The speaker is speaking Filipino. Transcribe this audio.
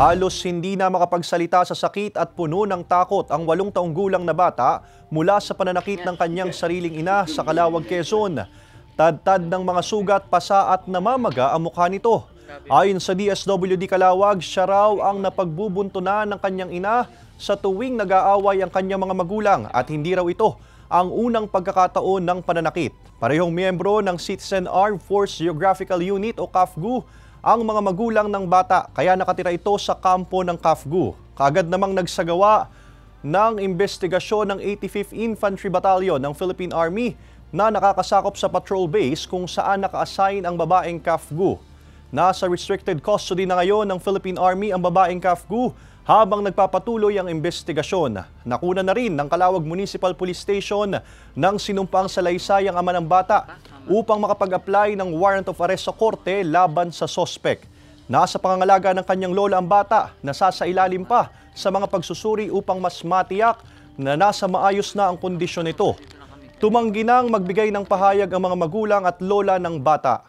Halos hindi na makapagsalita sa sakit at puno ng takot ang 8 taong gulang na bata mula sa pananakit ng kanyang sariling ina sa Calawag, Quezon. Tad-tad ng mga sugat, pasa at namamaga ang mukha nito. Ayon sa DSWD Calawag, siya raw ang napagbubuntunan ng kanyang ina sa tuwing nag-aaway ang kanyang mga magulang at hindi raw ito ang unang pagkakataon ng pananakit. Parehong miyembro ng Citizen Armed Force Geographical Unit o CAFGU ang mga magulang ng bata, kaya nakatira ito sa kampo ng CAFGU. Kaagad namang nagsagawa ng investigasyon ng 85th Infantry Battalion ng Philippine Army na nakakasakop sa patrol base kung saan naka-assign ang babaeng CAFGU. Nasa restricted custody na ngayon ng Philippine Army ang babaeng CAFGU habang nagpapatuloy ang investigasyon. Nakuna na rin ng Calawag Municipal Police Station ng sinumpang salaysay ang ama ng bata upang makapag-apply ng warrant of arrest sa korte laban sa sospek. Nasa pangangalaga ng kanyang lola ang bata, nasasailalim pa sa mga pagsusuri upang mas matiyak na nasa maayos na ang kondisyon nito. Tumanggi nang magbigay ng pahayag ang mga magulang at lola ng bata.